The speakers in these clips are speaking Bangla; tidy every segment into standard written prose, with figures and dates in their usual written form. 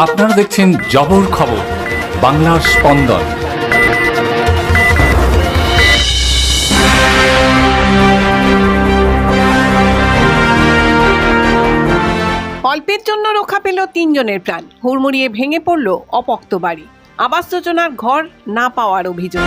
আপনারা দেখছেন জবর খবর, বাংলার স্পন্দন। অল্পের জন্য রক্ষা পেল ৩ জনের প্রাণ। হুড়মুড়িয়ে ভেঙে পড়ল অপক্ত বাড়ি। আবাস যোজনার ঘর না পাওয়ার অভিযোগ।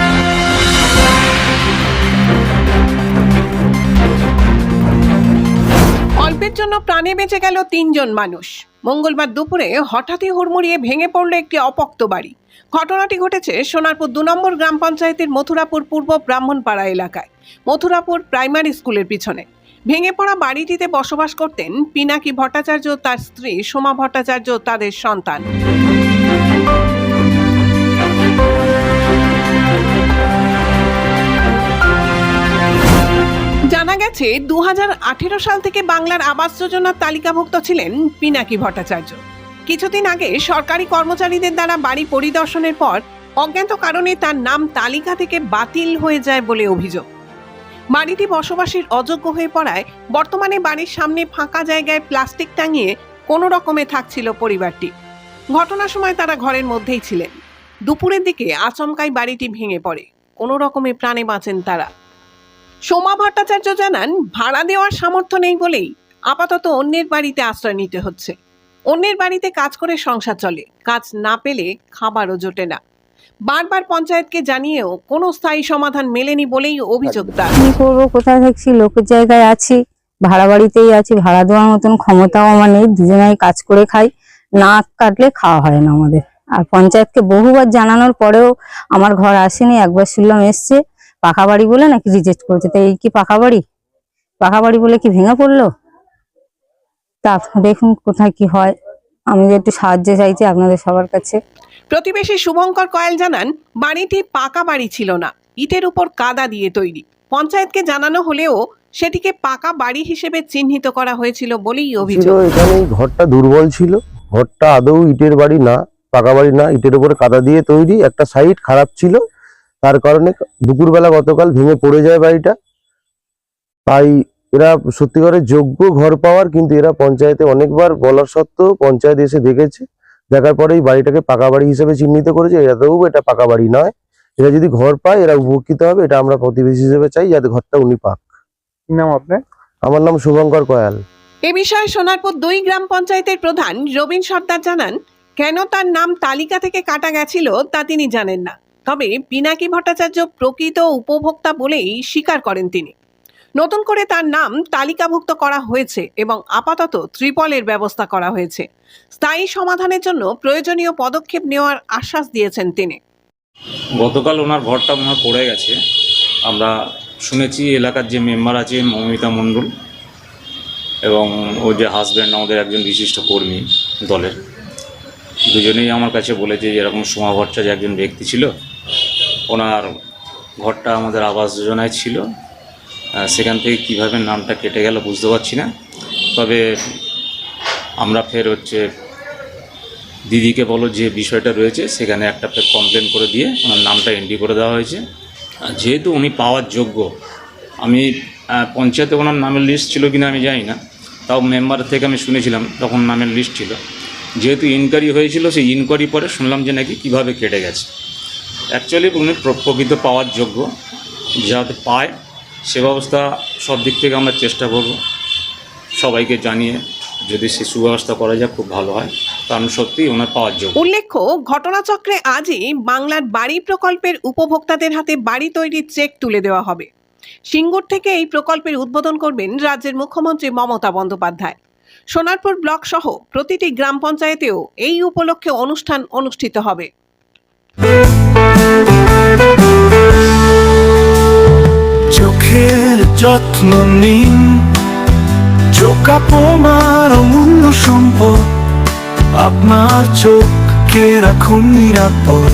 অল্পের জন্য প্রাণে বেঁচে গেল ৩ জন মানুষ। মঙ্গলবার দুপুরে হঠাৎই হুড়মুড়িয়ে ভেঙে পড়ল একটি অপক্ত বাড়ি। ঘটনাটি ঘটেছে সোনারপুর ২ নম্বর গ্রাম পঞ্চায়েতের মথুরাপুর পূর্ব ব্রাহ্মণপাড়া এলাকায়, মথুরাপুর প্রাইমারি স্কুলের পিছনে। ভেঙে পড়া বাড়িটিতে বসবাস করতেন পিনাকি ভট্টাচার্য, তার স্ত্রী সোমা ভট্টাচার্য, তাদের সন্তান। জানা গেছে ২০১৮ সাল থেকে বাংলার আবাস যোজনার তালিকাভুক্ত ছিলেন পিনাকি ভট্টাচার্য। কিছুদিন আগে সরকারি কর্মচারীদের দ্বারা বাড়ি পরিদর্শনের পর অজ্ঞাত কারণে তার নাম তালিকা থেকে বাতিল হয়ে যায় বলে অভিযোগ। বাড়িটি বসবাসের অযোগ্য হয়ে পড়ায় বর্তমানে বাড়ির সামনে ফাঁকা জায়গায় প্লাস্টিক টাঙিয়ে কোনো রকমে থাকছিল পরিবারটি। ঘটনার সময় তারা ঘরের মধ্যেই ছিলেন। দুপুরের দিকে আচমকাই বাড়িটি ভেঙে পড়ে। কোনো রকমে প্রাণে বাঁচেন তারা। সোমা ভট্টাচার্য জানান, ভাড়া দেওয়ার সামর্থ্য নেই বলেই আপাতত অন্যের বাড়িতে আশ্রয় নিতে হচ্ছে। অন্যের বাড়িতে কাজ করে সংসার চলে, কাজ না পেলে খাবারও জোটে না। বারবার পঞ্চায়েতকে জানিয়েও কোনো স্থায়ী সমাধান মেলেনি বলেই অভিযোগ তার। কি করবো, কোথায় থাকছি, লোকের জায়গায় আছি, ভাড়া বাড়িতেই আছি, ভাড়া দেওয়ার মতন ক্ষমতাও আমার নেই। দুজনাই কাজ করে খাই, না কাটলে খাওয়া হয় না আমাদের। আর পঞ্চায়েতকে বহুবার জানানোর পরেও আমার ঘর আসেনি। একবার শুনলাম এসছে, পাকা বাড়ি বলে নাকি রিজেক্ট করেছে। তাই এই কি পাকা বাড়ি? পাকা বাড়ি বলে কি ভেঙে পড়লো? তা দেখুন কোথায় কি হয়। আমি একটু সাহায্য চাইছি আপনাদের সবার কাছে। প্রতিবেশী শুভঙ্কর কয়াল জানান, বাড়িটি পাকা বাড়ি ছিল না, ইটের উপর কাদা দিয়ে তৈরি। পঞ্চায়েতকে জানানো হলেও সেটিকে পাকা বাড়ি হিসেবে চিহ্নিত করা হয়েছিল বলেই অভিযোগ। এখানে ঘরটা দুর্বল ছিল, ঘরটা আদৌ ইটের বাড়ি না, পাকা বাড়ি না, ইটের উপরে কাদা দিয়ে তৈরি। একটা সাইড খারাপ ছিল, তার কারণে দুপুরবেলা গতকাল ভেঙে পড়ে যায় বাড়িটা। তাই এরা সত্যিকারের যোগ্য ঘর পাওয়ার, কিন্তু এরা পঞ্চায়েতে অনেকবার বলার সত্ত্বেও পঞ্চায়েত এসে দেখেছে, দেখার পরে এই বাড়িটাকে পাকা বাড়ি হিসেবে চিহ্নিত করেছে। এরাতেও এটা পাকা বাড়ি নয়। এরা যদি ঘর পায় এরা উপকৃত হবে, এটা আমরা প্রতিবেশী হিসেবে চাই, যাতে ঘরটা উনি পাক। কি নাম আপনার? আমার নাম শুভঙ্কর কয়াল। এ বিষয়ে সোনারপুর ২ গ্রাম পঞ্চায়েতের প্রধান রবীন সর্দার জানান, কেন তার নাম তালিকা থেকে কাটা গেছিল তা তিনি জানেন না। তবে পিনাকি ভট্টাচার্য প্রকৃত উপভোক্তা বলেই স্বীকার করেন তিনি। নতুন করে তার নাম তালিকাভুক্ত করা হয়েছে এবং আপাতত ত্রিপলের ব্যবস্থা করা হয়েছে। স্থায়ী সমাধানের জন্য প্রয়োজনীয় পদক্ষেপ নেওয়ার আশ্বাস দিয়েছেন তিনি। গতকাল ওনার ঘরটা মনে হয় পড়ে গেছে। আমরা শুনেছি এলাকার যে মেম্বার আছে মৌমিতা মণ্ডল এবং ওর যে হাজব্যান্ড, আমাদের একজন বিশিষ্ট কর্মী দলের, দুজনেই আমার কাছে বলেছে যে এরকম সোমা ভট্টাচার্য একজন ব্যক্তি ছিল, ওনার ঘরটা আমাদের আবাস যোজনায় ছিল। সেখান থেকে কীভাবে নামটা কেটে গেল বুঝতে পারছি না। তবে আমরা ফের দিদিকে বলো যে বিষয়টা রয়েছে, সেখানে একটা ফের কমপ্লেন করে দিয়ে ওনার নামটা এন্ট্রি করে দেওয়া হয়েছে। যেহেতু উনি পাওয়ার যোগ্য, আমি পঞ্চায়েতে ওনার নামের লিস্ট ছিল কিনা আমি জানি না, তাও মেম্বার থেকে আমি শুনেছিলাম তখন নামের লিস্ট ছিল। যেহেতু ইনকোয়ারি হয়েছিল, সেই ইনকোয়ারি পরে শুনলাম যে নাকি কীভাবে কেটে গেছে। অ্যাকচুয়ালি উনি প্রকৃত পাওয়ার যোগ্য, যাতে পায় সে ব্যবস্থা সব দিক থেকে আমরা চেষ্টা করব, সবাইকে জানিয়ে যদি সে সুব্যবস্থা করা যায় খুব ভালো হয়, কারণ সত্যি ওনার পাওয়ার যোগ্য। উল্লেখ্য, ঘটনাচক্রে আজই বাংলার বাড়ি প্রকল্পের উপভোক্তাদের হাতে বাড়ি তৈরির চেক তুলে দেওয়া হবে। সিঙ্গুর থেকে এই প্রকল্পের উদ্বোধন করবেন রাজ্যের মুখ্যমন্ত্রী মমতা বন্দ্যোপাধ্যায়। সোনারপুর ব্লক সহ প্রতিটি গ্রাম পঞ্চায়েতেও এই উপলক্ষে অনুষ্ঠান অনুষ্ঠিত হবে। চোখের যত্ন নিন, চোখ আপনার অমূল্য সম্পদ, আপনার চোখকে রাখুন নিরাপদ।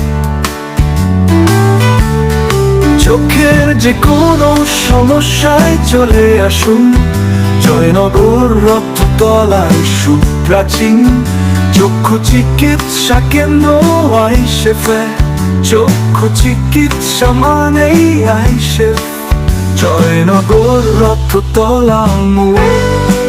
চোখের যে কোনো সমস্যায় চলে আসুন জয়নগর রক্ততলায় সুপ্রাচীন চক্ষু চিকিৎসা কেন্দ্র আইসেফে। চক্ষু চিকিৎসা মানেই আইসেফ, জয়নগর রক্ততলা মোড়।